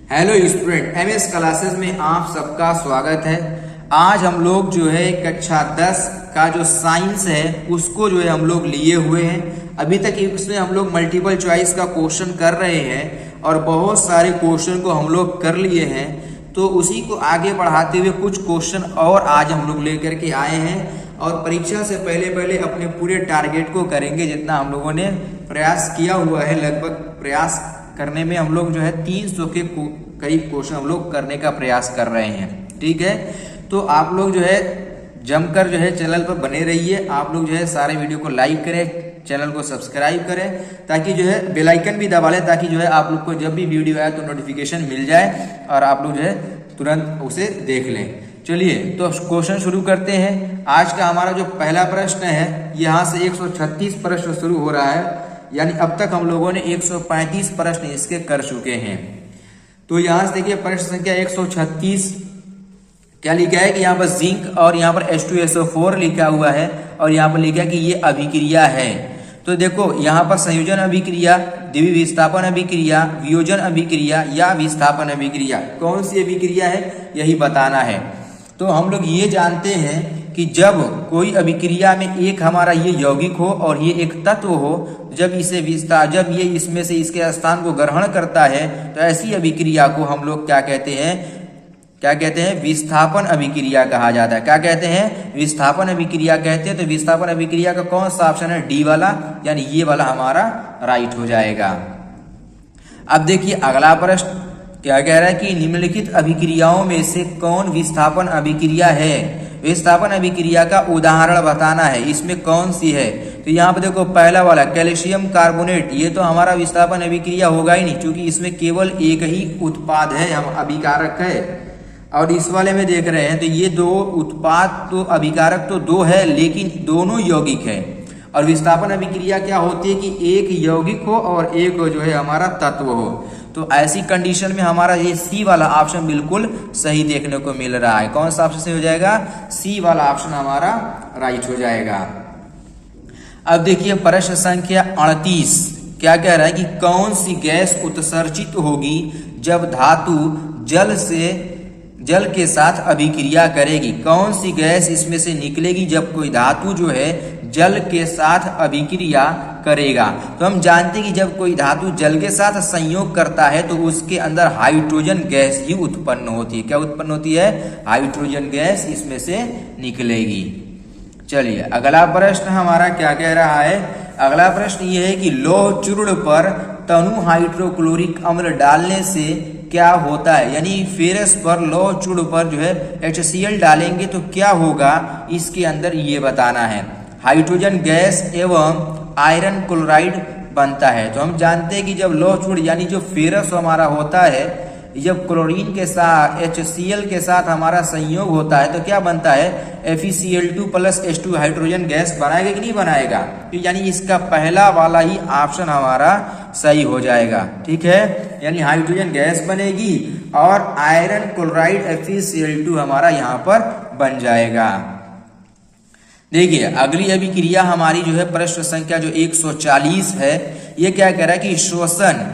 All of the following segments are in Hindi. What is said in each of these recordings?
हेलो स्टूडेंट, एमएस क्लासेस में आप सबका स्वागत है। आज हम लोग जो है कक्षा 10 का जो साइंस है उसको जो है हम लोग लिए हुए हैं। अभी तक इसमें हम लोग मल्टीपल चॉइस का क्वेश्चन कर रहे हैं और बहुत सारे क्वेश्चन को हम लोग कर लिए हैं। तो उसी को आगे बढ़ाते हुए कुछ क्वेश्चन और आज हम लोग लेकर के आए हैं और परीक्षा से पहले अपने पूरे टारगेट को करेंगे जितना हम लोगों ने प्रयास किया हुआ है। लगभग प्रयास करने में हम लोग जो है 300 के करीब क्वेश्चन हम लोग करने का प्रयास कर रहे हैं। ठीक है, तो आप लोग जो है जमकर जो है चैनल पर बने रहिए। आप लोग जो है सारे वीडियो को लाइक करें, चैनल को सब्सक्राइब करें ताकि जो है बेल आइकन भी दबा लें ताकि जो है आप लोग को जब भी वीडियो आए तो नोटिफिकेशन मिल जाए और आप लोग जो है तुरंत उसे देख लें। चलिए तो क्वेश्चन शुरू करते हैं। आज का हमारा जो पहला प्रश्न है यहाँ से 136 प्रश्न शुरू हो रहा है, यानी अब तक हम लोगों ने 135 प्रश्न इसके कर चुके हैं। तो यहाँ से देखिए प्रश्न संख्या 136 क्या लिखा है कि यहाँ पर जिंक और यहाँ पर H2SO4 लिखा हुआ है और यहाँ पर लिखा है कि ये अभिक्रिया है। तो देखो यहाँ पर संयोजन अभिक्रिया, द्वितीय विस्थापन अभिक्रिया, वियोजन अभिक्रिया या विस्थापन अभिक्रिया, कौन सी अभिक्रिया है यही बताना है। तो हम लोग ये जानते हैं कि जब कोई अभिक्रिया में एक हमारा ये यौगिक हो और ये एक तत्व हो, जब ये इसमें से इसके स्थान को ग्रहण करता है तो ऐसी अभिक्रिया को हम लोग क्या कहते हैं विस्थापन अभिक्रिया कहा जाता है। क्या कहते हैं? विस्थापन अभिक्रिया कहते हैं। तो विस्थापन अभिक्रिया का कौन सा ऑप्शन है? डी वाला, यानी ये वाला हमारा राइट हो जाएगा। अब देखिए अगला प्रश्न क्या कह रहा है कि निम्नलिखित अभिक्रियाओं में से कौन विस्थापन अभिक्रिया है? विस्थापन अभिक्रिया का उदाहरण बताना है, इसमें कौन सी है? तो यहाँ पे देखो पहला वाला कैल्शियम कार्बोनेट, ये तो हमारा विस्थापन अभिक्रिया होगा ही नहीं क्योंकि इसमें केवल एक ही उत्पाद है, हम अभिकारक है। और इस वाले में देख रहे हैं तो ये दो उत्पाद तो अभिकारक तो दो है लेकिन दोनों यौगिक है। और विस्थापन अभिक्रिया क्या होती है कि एक यौगिक हो और एक जो है हमारा तत्व हो। तो ऐसी कंडीशन में हमारा ये सी वाला ऑप्शन बिल्कुल सही देखने को मिल रहा है। कौन सा ऑप्शन सही हो जाएगा? सी वाला ऑप्शन हमारा राइट हो जाएगा। अब देखिए प्रश्न संख्या 38 क्या कह रहा है कि कौन सी गैस उत्सर्जित होगी जब धातु जल के साथ अभिक्रिया करेगी? कौन सी गैस इसमें से निकलेगी जब कोई धातु जो है जल के साथ अभिक्रिया करेगा? तो हम जानते हैं कि जब कोई धातु जल के साथ संयोग करता है तो उसके अंदर हाइड्रोजन गैस ही उत्पन्न होती है। क्या उत्पन्न होती है? हाइड्रोजन गैस इसमें से निकलेगी। चलिए अगला प्रश्न हमारा क्या कह रहा है? अगला प्रश्न ये है कि लौह चूर्ण पर तनु हाइड्रोक्लोरिक अम्ल डालने से क्या होता है? यानी फेरस पर लौह चूर्ण पर जो है HCl डालेंगे तो क्या होगा, इसके अंदर ये बताना है। हाइड्रोजन गैस एवं आयरन क्लोराइड बनता है। तो हम जानते हैं कि जब लौह चूर्ण यानी जो फेरस हमारा होता है, जब क्लोरीन के साथ HCl के साथ हमारा संयोग होता है तो क्या बनता है? FeCl2+H2 हाइड्रोजन गैस बनाएगा कि नहीं बनाएगा? तो यानी इसका पहला वाला ही ऑप्शन हमारा सही हो जाएगा। ठीक है, यानी हाइड्रोजन गैस बनेगी और आयरन क्लोराइड FeCl2 हमारा यहाँ पर बन जाएगा। देखिए अगली अभिक्रिया हमारी जो है प्रश्न संख्या जो 140 है, ये क्या कह रहा है कि श्वसन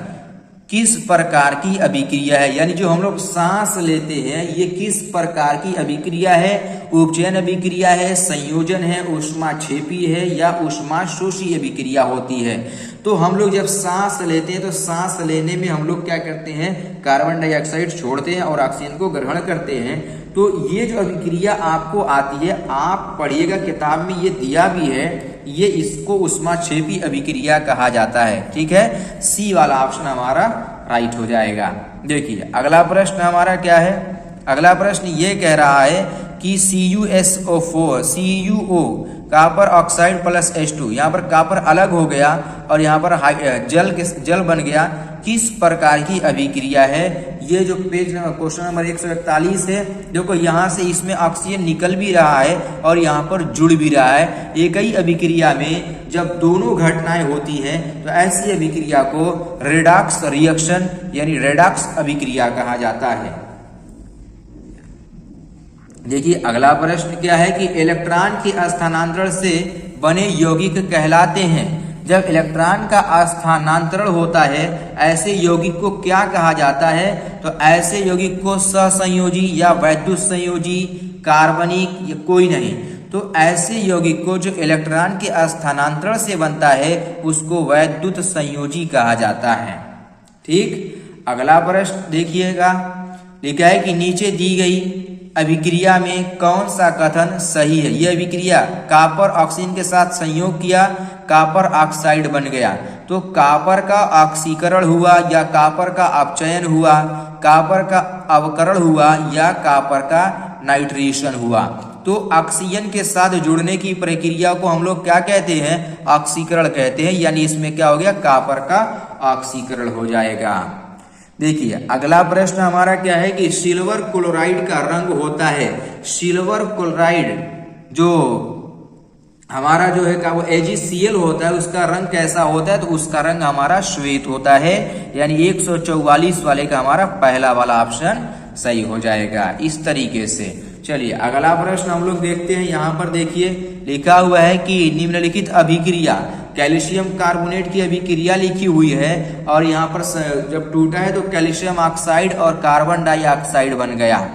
किस प्रकार की अभिक्रिया है? यानी जो हम लोग सांस लेते हैं ये किस प्रकार की अभिक्रिया है? उपचयन अभिक्रिया है, संयोजन है, ऊष्माक्षेपी है या ऊष्माशोषी अभिक्रिया होती है? तो हम लोग जब सांस लेते हैं तो सांस लेने में हम लोग क्या करते हैं? कार्बन डाइऑक्साइड छोड़ते हैं और ऑक्सीजन को ग्रहण करते हैं। तो ये जो अभिक्रिया आपको आती है, आप पढ़िएगा किताब में ये दिया भी है, ये इसको ऊष्माक्षेपी अभिक्रिया कहा जाता है। ठीक है, सी वाला ऑप्शन हमारा राइट हो जाएगा। देखिए अगला प्रश्न हमारा क्या है? अगला प्रश्न ये कह रहा है कि CuSO4 CuO copper oxide plus H2, यहाँ पर कॉपर अलग हो गया और यहाँ पर जल बन गया, किस प्रकार की अभिक्रिया है? ये जो पेज क्वेश्चन नंबर 141 है, देखो यहाँ से इसमें ऑक्सीजन निकल भी रहा है और यहाँ पर जुड़ भी रहा है। एक ही अभिक्रिया में जब दोनों घटनाएं होती हैं तो ऐसी अभिक्रिया को रेडॉक्स रिएक्शन यानी रेडॉक्स अभिक्रिया कहा जाता है। देखिए अगला प्रश्न क्या है कि इलेक्ट्रॉन के स्थानांतरण से बने यौगिक कहलाते हैं। जब इलेक्ट्रॉन का स्थानांतरण होता है ऐसे यौगिक को क्या कहा जाता है? तो ऐसे यौगिक को सहसंयोजी या वैद्युत संयोजी, कार्बनिक या कोई नहीं। तो ऐसे यौगिक को जो इलेक्ट्रॉन के स्थानांतरण से बनता है उसको वैद्युत संयोजी कहा जाता है। ठीक, अगला प्रश्न देखिएगा, लिखा है कि नीचे दी गई अभिक्रिया में कौन सा कथन सही है? यह अभिक्रिया कॉपर ऑक्सीजन के साथ संयोग किया, कॉपर ऑक्साइड बन गया। तो कॉपर का ऑक्सीकरण हुआ या कॉपर का अपचयन हुआ, कॉपर का अवकरण हुआ या कॉपर का नाइट्रेशन हुआ। तो ऑक्सीजन के साथ जुड़ने की प्रक्रिया को हम लोग क्या कहते हैं? ऑक्सीकरण कहते हैं। यानी इसमें क्या हो गया? कॉपर का ऑक्सीकरण हो जाएगा। देखिए अगला प्रश्न हमारा क्या है कि सिल्वर क्लोराइड का रंग होता है, सिल्वर क्लोराइड जो हमारा जो है वो AgCl होता है उसका रंग कैसा होता है? तो उसका रंग हमारा श्वेत होता है। यानी 144 वाले का हमारा पहला वाला ऑप्शन सही हो जाएगा इस तरीके से। चलिए अगला प्रश्न हम लोग देखते हैं। यहाँ पर देखिए लिखा हुआ है कि निम्नलिखित अभिक्रिया, कैल्शियम कार्बोनेट की अभिक्रिया लिखी हुई है और यहाँ पर जब टूटा है तो कैल्शियम ऑक्साइड और कार्बन डाइऑक्साइड बन गया।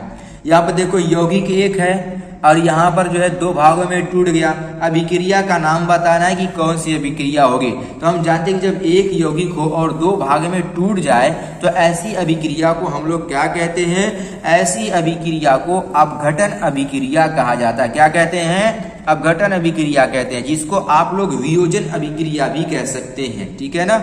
यहाँ पर देखो यौगिक एक है और यहाँ पर जो है दो भागों में टूट गया। अभिक्रिया का नाम बताना है कि कौन सी अभिक्रिया होगी। तो हम जानते हैं कि जब एक यौगिक हो और दो भाग में टूट जाए तो ऐसी अभिक्रिया को हम लोग क्या कहते हैं? ऐसी अभिक्रिया को अपघटन अभिक्रिया कहा जाता है। क्या कहते हैं? अपघटन अभिक्रिया कहते हैं, जिसको आप लोग वियोजन अभिक्रिया भी कह सकते हैं। ठीक है ना।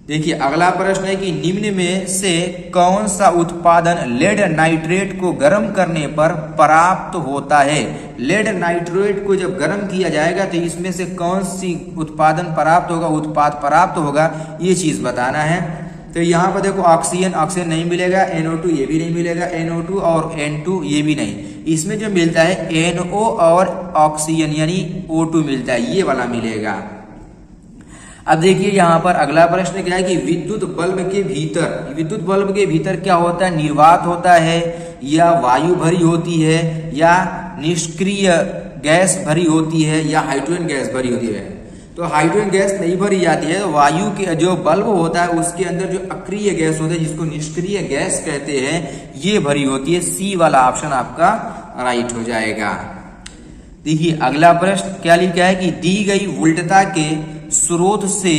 देखिए अगला प्रश्न है कि निम्न में से कौन सा उत्पादन लेड नाइट्रेट को गर्म करने पर प्राप्त होता है? लेड नाइट्रेट को जब गर्म किया जाएगा तो इसमें से कौन सी उत्पादन प्राप्त होगा, उत्पाद प्राप्त होगा, ये चीज बताना है। तो यहाँ पर देखो ऑक्सीजन, ऑक्सीजन नहीं मिलेगा, NO2 ये भी नहीं मिलेगा, NO2 और N2 ये भी नहीं। इसमें जो मिलता है NO और ऑक्सीजन यानी O2 मिलता है, ये वाला मिलेगा। अब देखिए यहाँ पर अगला प्रश्न क्या है कि विद्युत बल्ब के भीतर, विद्युत बल्ब के भीतर क्या होता है? निर्वात होता है या वायु भरी होती है या निष्क्रिय गैस भरी होती है या हाइड्रोजन गैस भरी होती है? तो हाइड्रोजन गैस नहीं भरी जाती है। वायु के जो बल्ब होता है उसके अंदर जो अक्रिय गैस होता है जिसको निष्क्रिय गैस कहते हैं ये भरी होती है। सी वाला ऑप्शन आपका राइट हो जाएगा। देखिए अगला प्रश्न क्या लिखा है कि दी गई वोल्टता के स्रोत से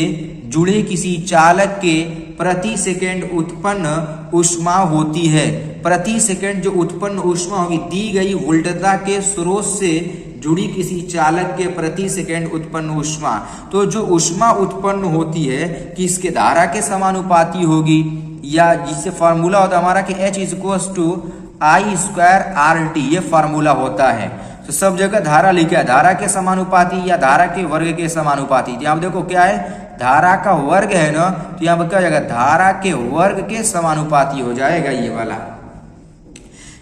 जुड़े किसी चालक के प्रति सेकंड उत्पन्न ऊष्मा होती है। प्रति सेकंड जो उत्पन्न ऊष्मा होगी दी गई वोल्टता के स्रोत से जुड़ी किसी चालक के प्रति सेकंड उत्पन्न ऊष्मा, तो जो ऊष्मा उत्पन्न होती है किसके? धारा के समानुपाती होगी या जिससे फॉर्मूला होता है हमारा कि H = I²RT, ये फॉर्मूला होता है। तो सब जगह धारा लिखा है, धारा के समानुपाती या धारा के वर्ग के समानुपाती। यहाँ देखो क्या है? धारा का वर्ग है ना, तो यहाँ पर क्या हो जाएगा? धारा के वर्ग के समानुपाती हो जाएगा ये वाला,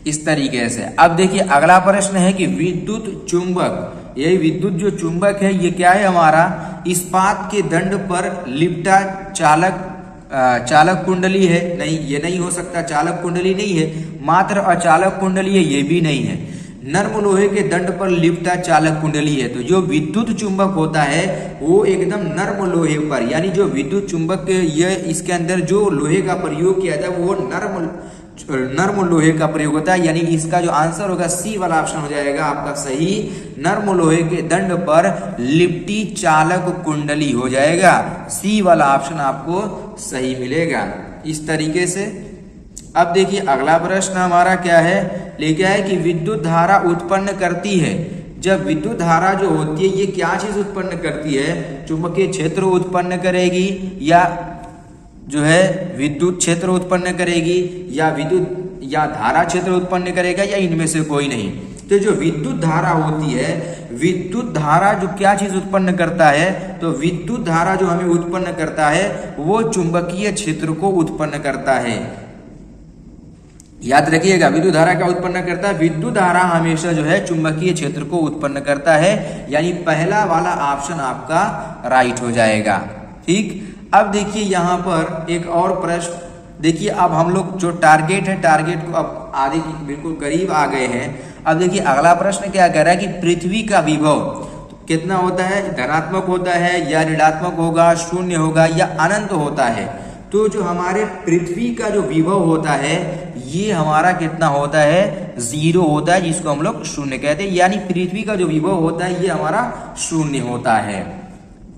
इस तरीके से। अब देखिए अगला प्रश्न है कि विद्युत चुंबक, यही विद्युत जो चुंबक है ये क्या है हमारा? इस्पात के दंड पर लिपटा चालक कुंडली है? नहीं, ये नहीं हो सकता, चालक कुंडली नहीं है। मात्र अचालक कुंडली है? ये भी नहीं है। नर्म लोहे के दंड पर लिपटा चालक कुंडली है। तो जो विद्युत चुंबक होता है वो एकदम नर्म लोहे पर, यानी जो विद्युत चुंबक ये इसके अंदर जो लोहे का प्रयोग किया जाता है वो नर्म लोहे का प्रयोग होता है। यानी इसका जो आंसर होगा सी वाला ऑप्शन हो जाएगा आपका सही। नर्म लोहे के दंड पर लिपटी चालक कुंडली हो जाएगा, सी वाला ऑप्शन आपको सही मिलेगा इस तरीके से। अब देखिए अगला प्रश्न हमारा क्या है? लिखा है कि विद्युत धारा उत्पन्न करती है। जब विद्युत धारा जो होती है ये क्या चीज उत्पन्न करती है? चुंबकीय क्षेत्र उत्पन्न करेगी या जो है विद्युत क्षेत्र उत्पन्न करेगी या विद्युत या धारा क्षेत्र उत्पन्न करेगा या इनमें से कोई नहीं। तो जो विद्युत धारा होती है, विद्युत धारा जो क्या चीज उत्पन्न करता है? तो विद्युत धारा जो हमें उत्पन्न करता है वो चुंबकीय क्षेत्र को उत्पन्न करता है। याद रखिएगा विद्युत धारा क्या उत्पन्न करता है? विद्युत धारा हमेशा जो है चुंबकीय क्षेत्र को उत्पन्न करता है, यानी पहला वाला ऑप्शन आपका राइट हो जाएगा। ठीक, अब देखिए यहाँ पर एक और प्रश्न देखिए। अब हम लोग जो टारगेट है, टारगेट को अब आधे बिल्कुल करीब आ गए हैं। अब देखिए अगला प्रश्न क्या कह रहा है कि पृथ्वी का विभव, कितना होता है, धनात्मक होता है या ऋणात्मक होगा, शून्य होगा या अनंत होता है। तो जो हमारे पृथ्वी का जो विभव होता है ये हमारा कितना होता है, 0 होता है, जिसको हम लोग शून्य कहते हैं। यानी पृथ्वी का जो विभव होता है ये हमारा शून्य होता है।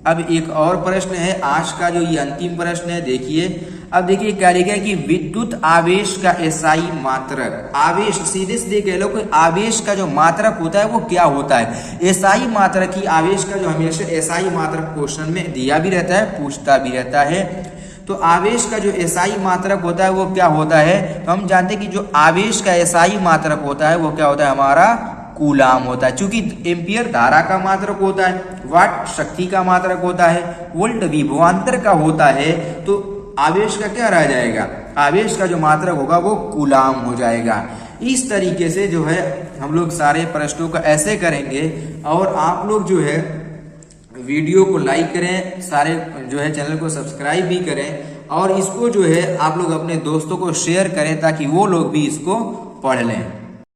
अब एक और प्रश्न है, आज का जो ये अंतिम प्रश्न है, देखिए। अब देखिए क्या लिखा है कि विद्युत आवेश का एसआई मात्रक, आवेश सीधे सीधे कह लो कि आवेश का जो मात्रक होता है वो क्या होता है। एसआई मात्रक ही आवेश का जो हमेशा एसआई मात्रक क्वेश्चन में दिया भी रहता है, पूछता भी रहता है। तो आवेश का जो एसआई मात्रक होता है वो क्या होता है, तो हम जानते हैं कि जो आवेश का एसआई मात्रक होता है वो क्या होता है, हमारा कूलाम होता है। चूंकि एम्पियर धारा का मात्रक होता है, वाट शक्ति का मात्रक होता है, वोल्ट विभवांतर का होता है, तो आवेश का क्या रह जाएगा, आवेश का जो मात्रक होगा वो कूलाम हो जाएगा। इस तरीके से जो है हम लोग सारे प्रश्नों को ऐसे करेंगे। और आप लोग जो है वीडियो को लाइक करें, सारे जो है चैनल को सब्सक्राइब भी करें, और इसको जो है आप लोग अपने दोस्तों को शेयर करें ताकि वो लोग भी इसको पढ़ लें।